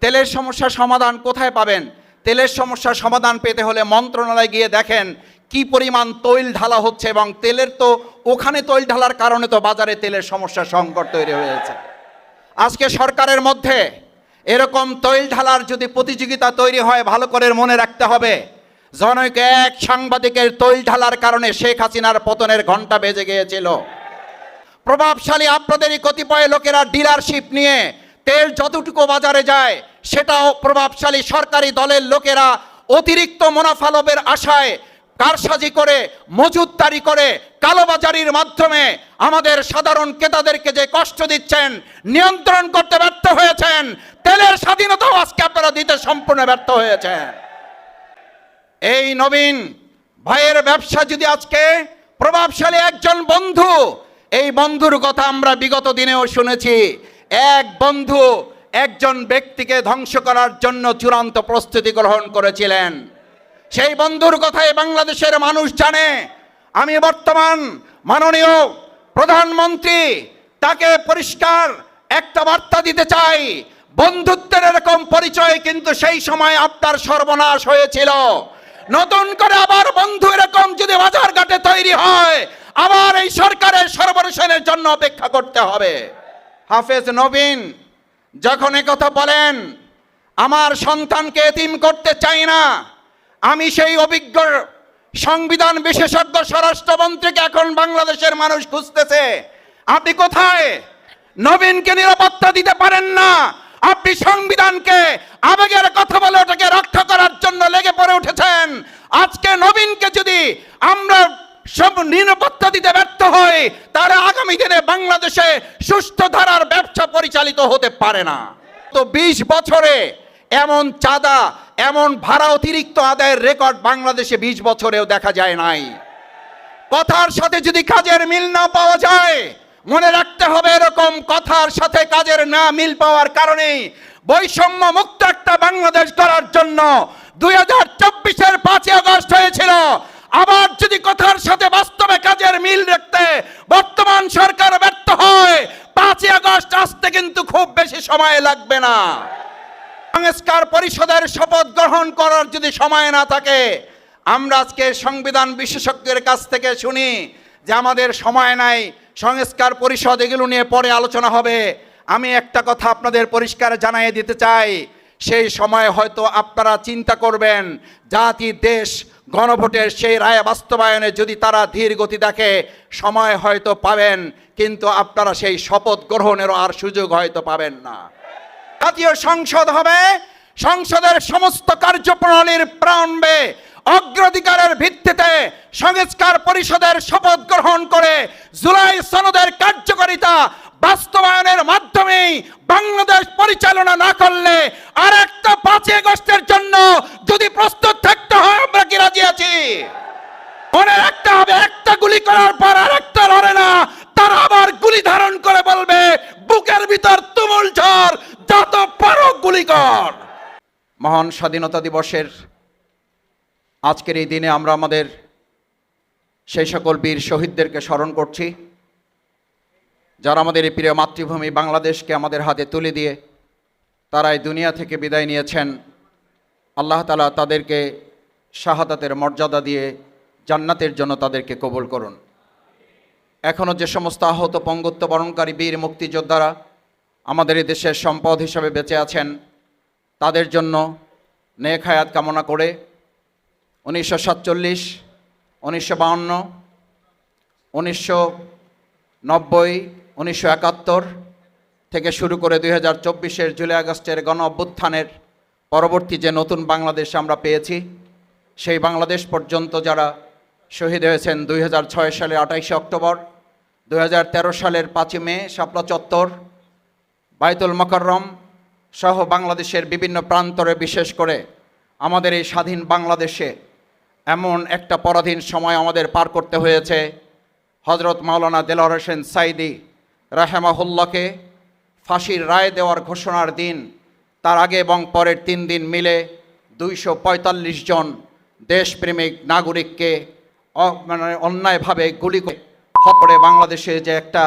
তেলের সমস্যার সমাধান কোথায় পাবেন? তেলের সমস্যার সমাধান পেতে হলে মন্ত্রণালয়ে গিয়ে দেখেন কি পরিমাণ তৈল ঢালা হচ্ছে, এবং তেলের তো ওখানে তৈল ঢালার কারণে তো বাজারে তেলের সমস্যার সংকট তৈরি হয়েছে। আজকে সরকারের মধ্যে এরকম তৈল ঢালার যদি প্রতিযোগিতা তৈরি হয়, ভালো করে মনে রাখতে হবে, জনৈক এক সাংবাদিকের তৈল ঢালার কারণে শেখ হাসিনার পতনের ঘণ্টা বেজে গিয়েছিল। প্রভাবশালী আপনাদেরই কতিপয় লোকেরা ডিলারশিপ নিয়ে তেল যতটুকু বাজারে যায় সেটাও প্রভাবশালী সরকারি দলের লোকেরা অতিরিক্ত মুনাফা লাভের আশায় কারসাজি করে, মজুতদারি করে, কালোবাজারির মাধ্যমে আমাদের সাধারণ ক্রেতাদেরকে যে কষ্ট দিচ্ছেন, নিয়ন্ত্রণ করতে ব্যর্থ হয়েছেন। তেলের স্বাধীনতাও আজকে আপনারা দিতে সম্পূর্ণ ব্যর্থ হয়েছেন। এই নবীন ভাইয়ের ব্যবসা যদি আজকে প্রভাবশালী একজন বন্ধু, এই বন্ধুর কথা আমরা বিগত দিনেও শুনেছি, এক বন্ধু একজন ব্যক্তিকে ধ্বংস করার জন্য চূড়ান্ত প্রস্তুতি গ্রহণ করেছিলেন। সেই বন্ধুর কথাই বাংলাদেশের মানুষ জানে। আমি বর্তমান মাননীয় প্রধানমন্ত্রী তাকে পরিষ্কার একটা বার্তা দিতে চাই, বন্ধুত্বের এরকম পরিচয় কিন্তু সেই সময় আপনার সর্বনাশ হয়েছিল। নতুন করে আবার বন্ধু এরকম যদি বাজার ঘাটে তৈরি হয়, আবার এই সরকারের সর্বনাশের জন্য অপেক্ষা করতে হবে। হাফেজ নবীন যখন একথা বলেন, আমার সন্তানকে এতিম করতে চাই না, আমি সেই অভিজ্ঞ সংবিধান বিশেষজ্ঞ স্বরাষ্ট্রমন্ত্রীকে এখন বাংলাদেশের মানুষ খুঁজতেছে। আপনি কোথায়? নবীনকে নিরাপত্তা দিতে পারেন না, আপনি সংবিধানকে আবেগের কথা বলে ওটাকে রক্ষা করার জন্য লেগে পড়ে উঠেছেন। আজকে নবীনকে যদি আমরা সব নিরাপত্তা দিতে ব্যর্থ হয়, তারা আগামী দিনে বাংলাদেশে সুস্থ ধারার ব্যবসা পরিচালিত হতে পারে না। তো 20 বছরে এমন চাঁদা, এমন ভাড়া অতিরিক্ত আদায়ের রেকর্ড বাংলাদেশে 20 বছরেও দেখা যায় নাই। কথার সাথে যদি কাজের মিল না পাওয়া যায়, মনে রাখতে হবে এরকম কথার সাথে কাজের না মিল পাওয়ার কারণে বৈষম্য মুক্ত একটা বাংলাদেশ করার জন্য 2024-এর 5 আগস্ট হয়েছিল। আবার যদি কথার সাথে বাস্তবে কাজের মিল রাখতে বর্তমান সরকার ব্যর্থ হয়, 5 আগস্ট আসতে কিন্তু খুব বেশি সময় লাগবে না। সংস্কার পরিষদের শপথ গ্রহণ করার যদি সময় না থাকে, আমরা আজকে সংবিধান বিশেষজ্ঞের কাছ থেকে শুনি যে আমাদের সময় নাই, সংস্কার পরিষদ এগুলো নিয়ে পরে আলোচনা হবে। আমি একটা কথা আপনাদের পরিষ্কার জানিয়ে দিতে চাই, সেই সময় হয়তো আপনারা চিন্তা করবেন জাতি দেশ গণভোটের সেই রায় বাস্তবায়নে যদি তারা ধীর গতি দেখে সময় হয়তো পাবেন, কিন্তু আপনারা সেই শপথ গ্রহণেরও আর সুযোগ হয়তো পাবেন না। জাতীয় সংসদ হবে, সংসদের সমস্ত কার্যপ্রণালীর প্রারম্ভে অগ্রাধিকারের ভিত্তিতে সংস্কার পরিষদের শপথ গ্রহণ করে জুলাই সনদের কার্যকারিতা বাস্তবায়নের মাধ্যমে বাংলাদেশ পরিচালনা না করলে আর একটা 5 আগস্টের জন্য যদি প্রস্তুত থাকতে হয়, আমরা কি রাজি আছি? মনে রাখতে হবে, একটা গুলি করার পর আর একটা লড়ে না, তারা আবার গুলি ধারণ করে বলবে বুকের ভিতর তুমুল ঝড়, যত পারো গুলি কর। মহান স্বাধীনতা দিবসের আজকের এই দিনে আমরা আমাদের সেই সকল বীর শহীদদেরকে স্মরণ করছি, যারা আমাদের এই প্রিয় মাতৃভূমি বাংলাদেশকে আমাদের হাতে তুলে দিয়ে তারা এই দুনিয়া থেকে বিদায় নিয়েছেন। আল্লাহ তাআলা তাদেরকে শাহাদাতের মর্যাদা দিয়ে জান্নাতের জন্য তাদেরকে কবুল করুন। এখনও যে সমস্ত আহত পঙ্গুত্ব বরণকারী বীর মুক্তিযোদ্ধারা আমাদের এই দেশের সম্পদ হিসাবে বেঁচে আছেন, তাদের জন্য নেক হায়াত কামনা করে 1947, 1952, 1990, 1971 থেকে শুরু করে 2024-এর জুলাই আগস্টের গণ অভ্যুত্থানের পরবর্তী যে নতুন বাংলাদেশ আমরা পেয়েছি, সেই বাংলাদেশ পর্যন্ত যারা শহীদ হয়েছেন 2006 সালের 28 অক্টোবর, 2013 সালের 5 মে শাপলা চত্বর, বাইতুল মোকাররম সহ বাংলাদেশের বিভিন্ন প্রান্তরে, বিশেষ করে আমাদের এই স্বাধীন বাংলাদেশে এমন একটা পরাধীন সময় আমাদের পার করতে হয়েছে। হজরত মাওলানা দেলোয়ার হোসেন সাঈদী রাহেমাহুল্লাহকে ফাঁসির রায় দেওয়ার ঘোষণার দিন, তার আগে এবং পরের 3 দিন মিলে 245 জন দেশপ্রেমিক নাগরিককে অন্যায়ভাবে গুলি করে বাংলাদেশে যে একটা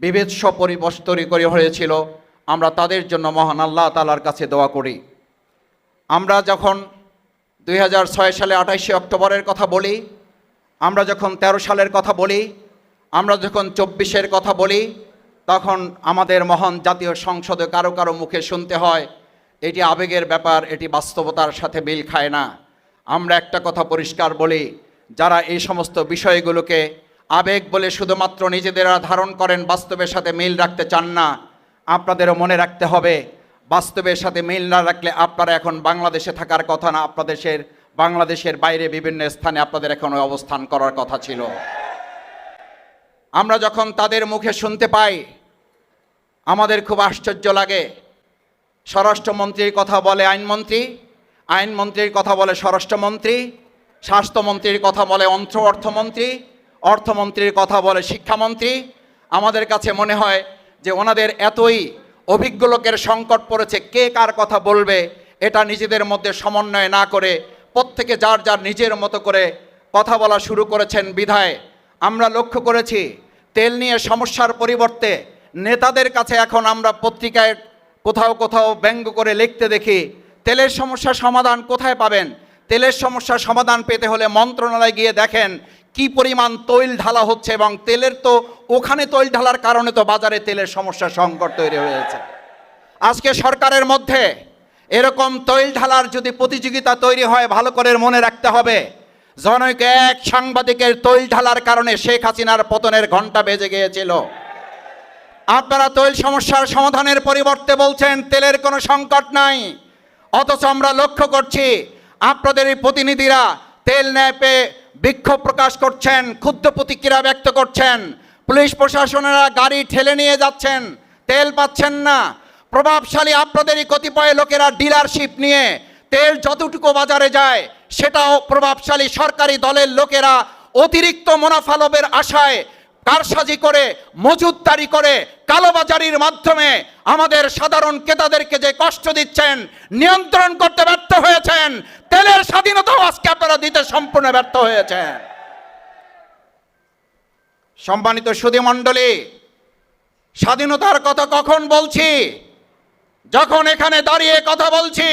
বিভৎস পরিবেশ তৈরি করে হয়েছিল, আমরা তাদের জন্য মহান আল্লাহ তাআলার কাছে দোয়া করি। আমরা যখন 2006 সালে 28শে অক্টোবরের কথা বলি, আমরা যখন 13 সালের কথা বলি, আমরা যখন 24-এর কথা বলি, তখন আমাদের মহান জাতীয় সংসদে কারো কারো মুখে শুনতে হয় এটি আবেগের ব্যাপার, এটি বাস্তবতার সাথে মিল খায় না। আমরা একটা কথা পরিষ্কার বলি, যারা এই সমস্ত বিষয়গুলোকে আবেগ বলে শুধুমাত্র নিজেদের ধারণ করেন, বাস্তবের সাথে মিল রাখতে চান না, আপনাদেরও মনে রাখতে হবে বাস্তবের সাথে মিল না রাখলে আপনারা এখন বাংলাদেশে থাকার কথা না, বাংলাদেশের বাইরে বিভিন্ন স্থানে আপনাদের এখন অবস্থান করার কথা ছিল। আমরা যখন তাদের মুখে শুনতে পাই আমাদের খুব আশ্চর্য লাগে। স্বরাষ্ট্রমন্ত্রীর কথা বলে আইনমন্ত্রী, আইনমন্ত্রীর কথা বলে স্বরাষ্ট্রমন্ত্রী, স্বাস্থ্যমন্ত্রীর কথা বলে অর্থমন্ত্রী, অর্থমন্ত্রীর কথা বলে শিক্ষামন্ত্রী। আমাদের কাছে মনে হয় যে ওনাদের এতই অভিজ্ঞ লোকের সংকট পড়েছে, কে কার কথা বলবে এটা নিজেদের মধ্যে সমন্বয় না করে প্রত্যেকে যার যার নিজের মতো করে কথা বলা শুরু করেছেন। বিধায় আমরা লক্ষ্য করেছি তেল নিয়ে সমস্যার পরিবর্তে নেতাদের কাছে এখন আমরা পত্রিকায় কোথাও কোথাও ব্যঙ্গ করে লিখতে দেখি তেলের সমস্যার সমাধান কোথায় পাবেন। তেলের সমস্যার সমাধান পেতে হলে মন্ত্রণালয়ে গিয়ে দেখেন কি পরিমাণ তৈল ঢালা হচ্ছে, এবং তেলের তো ওখানে তৈল ঢালার কারণে তো বাজারে তেলের সমস্যার সংকট তৈরি হয়েছে। আজকে সরকারের মধ্যে এরকম তৈল ঢালার যদি প্রতিযোগিতা তৈরি হয়, ভালো করে মনে রাখতে হবে জনৈক এক সাংবাদিকের তৈল ঢালার কারণে শেখ হাসিনার পতনের ঘণ্টা বেজে গিয়েছিল। আপনারা তৈল সমস্যার সমাধানের পরিবর্তে বলছেন তেলের কোনো সংকট নাই, অথচ আমরা লক্ষ্য করছি আপনাদের এই প্রতিনিধিরা তেল ন্যায় পেয়ে বিক্ষোভ প্রকাশ করছেন, ক্ষুব্ধ প্রতিক্রিয়া ব্যক্ত করছেন। পুলিশ প্রশাসনেরা গাড়ি ঠেলে নিয়ে যাচ্ছেন, তেল পাচ্ছেন না। প্রভাবশালী আপনাদেরই কতিপয় লোকেরা ডিলারশিপ নিয়ে তেল যতটুকু বাজারে যায় সেটাও প্রভাবশালী সরকারি দলের লোকেরা অতিরিক্ত মুনাফা লাভের আশায় কারসাজি করে, মজুতদারি করে, কালোবাজারির মাধ্যমে আমাদের সাধারণ ক্রেতাদেরকে যে কষ্ট দিচ্ছেন, নিয়ন্ত্রণ করতে ব্যর্থ হয়েছেন। তেলের স্বাধীনতাও আজকে আপনারা দিতে সম্পূর্ণ ব্যর্থ হয়েছেন। সম্মানিত সুধীমণ্ডলী, স্বাধীনতার কথা কখন বলছি? যখন এখানে দাঁড়িয়ে কথা বলছি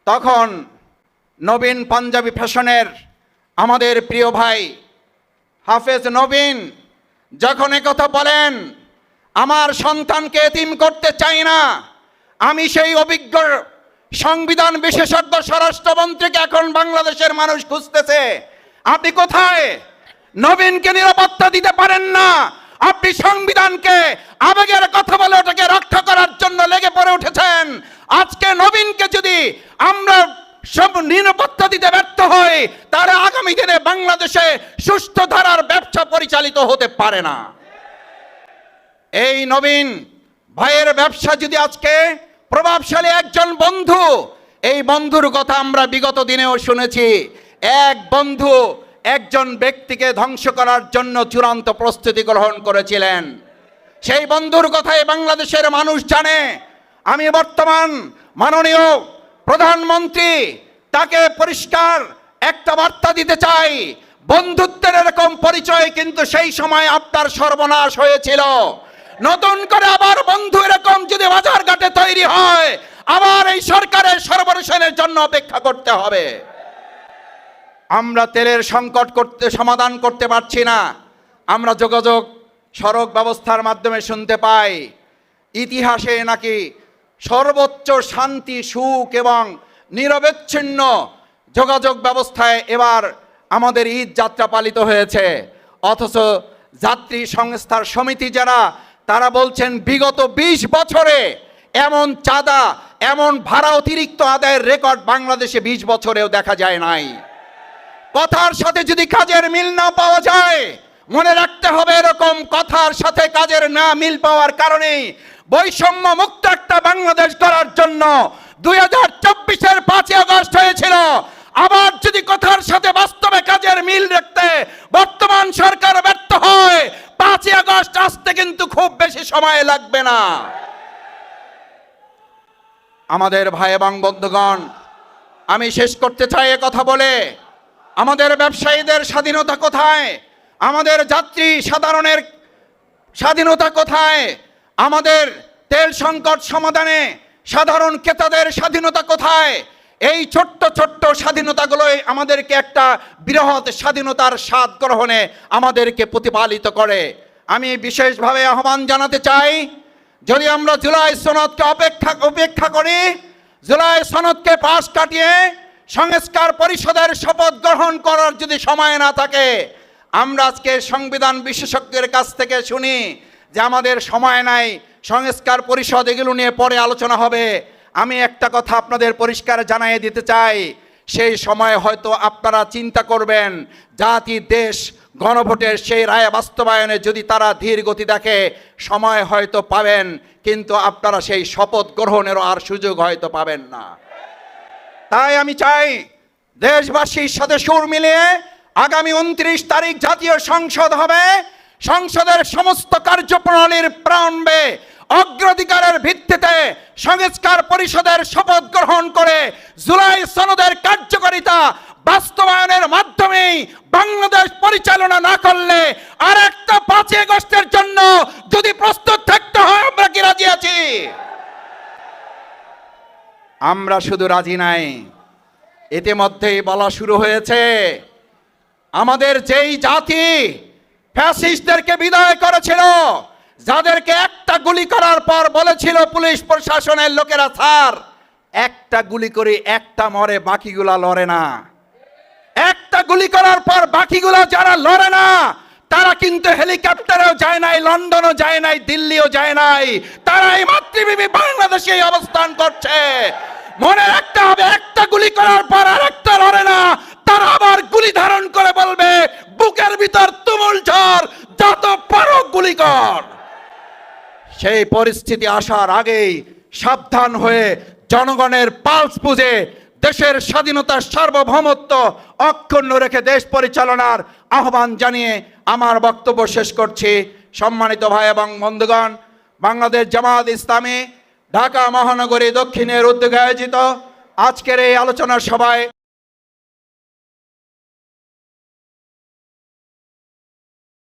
তখন নবীন পাঞ্জাবি ফ্যাশনের আমাদের প্রিয় ভাই হাফেজ নবীন যখন কথা বলেন আমার সন্তানকে এতিম করতে চাই না, আমি সেই অভিজ্ঞ সংবিধান বিশেষজ্ঞ স্বরাষ্ট্রমন্ত্রীকে এখন বাংলাদেশের মানুষ খুঁজতেছে। আপনি কোথায়? নবীনকে নিরাপত্তা দিতে পারেন না, আপনি সংবিধানকে আবেগের কথা বলে ওটাকে রক্ষা করার জন্য লেগে পড়ে উঠেছেন। আজকে নবীনকে যদি আমরা সব নিরাপত্তা দিতে ব্যর্থ হয়, তাহলে আগামী দিনে বাংলাদেশে সুস্থ ধারার ব্যবসা পরিচালিত হতে পারে না। এই নবীন ভাইয়ের ব্যবসা যদি আজকে প্রভাবশালী একজন বন্ধু, এই বন্ধুর কথা আমরা বিগত দিনেও শুনেছি, এক বন্ধু একজন ব্যক্তিকে ধ্বংস করার জন্য চূড়ান্ত প্রস্তুতি গ্রহণ করেছিলেন। সেই বন্ধুর কথাই বাংলাদেশের মানুষ জানে। আমি বর্তমান মাননীয় প্রধানমন্ত্রী তাকে পরিষ্কার একটা বার্তা দিতে চাই, বন্ধুত্বের এরকম পরিচয় কিন্তু সেই সময় আপনার সর্বনাশ হয়েছিল। নতুন করে আবার বন্ধু এরকম যদি বাজার ঘাটে তৈরি হয়, আবার এই সরকারের সর্বনাশের জন্য অপেক্ষা করতে হবে। আমরা তেলের সংকট সমাধান করতে পারছি না। আমরা যোগাযোগ সড়ক ব্যবস্থার মাধ্যমে শুনতে পাই ইতিহাসে নাকি সর্বোচ্চ শান্তি, সুখ এবং নিরবচ্ছিন্ন যোগাযোগ ব্যবস্থায় এবার আমাদের ঈদ যাত্রা পালিত হয়েছে। অথচ যাত্রী সংস্থার সমিতি যারা, তারা বলছেন বিগত 20 বছরে এমন চাঁদা, এমন ভাড়া অতিরিক্ত আদায়ের রেকর্ড বাংলাদেশে 20 বছরেও দেখা যায় নাই। কথার সাথে যদি কাজের মিল না পাওয়া যায়, মনে রাখতে হবে এরকম কথার সাথে কাজের না মিল পাওয়ার কারণে বৈষম্য মুক্ত একটা বাংলাদেশ করার জন্য 2024-এর 5ই আগস্ট হয়েছিল। আবার যদি কথার সাথে বাস্তবে কাজের মিল রাখতে বর্তমান সরকার ব্যর্থ হয়, 5ই আগস্ট আসতে কিন্তু খুব বেশি সময় লাগবে না। আমাদের ভাই এবং বন্ধুগণ, আমি শেষ করতে চাই কথা বলে, আমাদের ব্যবসায়ীদের স্বাধীনতা কোথায়? আমাদের যাত্রী সাধারণের স্বাধীনতা কোথায়? আমাদের তেল সংকট সমাধানে সাধারণ ক্রেতাদের স্বাধীনতা কোথায়? এই ছোট্ট ছোট্ট স্বাধীনতাগুলোই আমাদেরকে একটা বৃহৎ স্বাধীনতার স্বাদ গ্রহণে আমাদেরকে প্রতিপালিত করে। আমি বিশেষভাবে আহ্বান জানাতে চাই, যদি আমরা জুলাই সনদকে উপেক্ষা করি, জুলাই সনদকে পাশ কাটিয়ে সংস্কার পরিষদের শপথ গ্রহণ করার যদি সময় না থাকে, আমরা আজকে সংবিধান বিশেষজ্ঞের কাছ থেকে শুনি যে আমাদের সময় নাই, সংস্কার পরিষদ এগুলো নিয়ে পরে আলোচনা হবে। আমি একটা কথা আপনাদের পরিষ্কার জানিয়ে দিতে চাই, সেই সময় হয়তো আপনারা চিন্তা করবেন জাতি দেশ গণভোটের সেই রায় বাস্তবায়নে যদি তারা ধীর গতি দেখে সময় হয়তো পাবেন, কিন্তু আপনারা সেই শপথ গ্রহণেরও আর সুযোগ হয়তো পাবেন না। তাই আমি চাই দেশবাসীর সাথে সুর মিলিয়ে আগামী 29 তারিখ জাতীয় সংসদ হবে। সংসদের সমস্ত কার্যপ্রণালীর প্রারম্ভে অগ্রাধিকারের ভিত্তিতে সংস্কার পরিষদের শপথ গ্রহণ করে জুলাই সনদের কার্যকারিতা বাস্তবায়নের মাধ্যমেই বাংলাদেশ পরিচালনা না করলে আর একটা 5 আগস্টের জন্য যদি প্রস্তুত থাকতে হয়, আমরা কি রাজি আছি? আমরা শুধু রাজি নাই, ইতিমধ্যেই বলা শুরু হয়েছে আমাদের যেই জাতি ফ্যাসিস্টদেরকে বিদায় করেছিল, যাদেরকে একটা গুলি করার পর বলেছিল পুলিশ প্রশাসনের লোকেরা, স্যার একটা গুলি করে একটা মরে বাকিগুলা লড়ে না, একটা গুলি করার পর বাকিগুলা যারা লড়ে না তারা কিন্তু হেলিকপ্টারেও যায় নাই, লন্ডনও যায় নাই, দিল্লিও যায় নাই, তারা এই মাতৃভূমি বাংলাদেশে অবস্থান করছে। মনে রাখতে হবে, একটা গুলি করার পর আর একটা লড়ে না, তারা আবার গুলি ধারণ করে বলবে বুকের ভিতর তুমুল ঝড়, যত পারো গুলি কর। সেই পরিস্থিতি আসার আগেই সাবধান হয়ে জনগণের পালস বুঝে দেশের স্বাধীনতার সার্বভৌমত্ব অক্ষুণ্ণ রেখে দেশ পরিচালনার আহ্বান জানিয়ে আমার বক্তব্য শেষ করছি। সম্মানিত ভাই এবং বন্ধুগণ, বাংলাদেশ জামায়াত ইসলামী ঢাকা মহানগরী দক্ষিণের উদ্যোগে আয়োজিত আজকের এই আলোচনা সভায়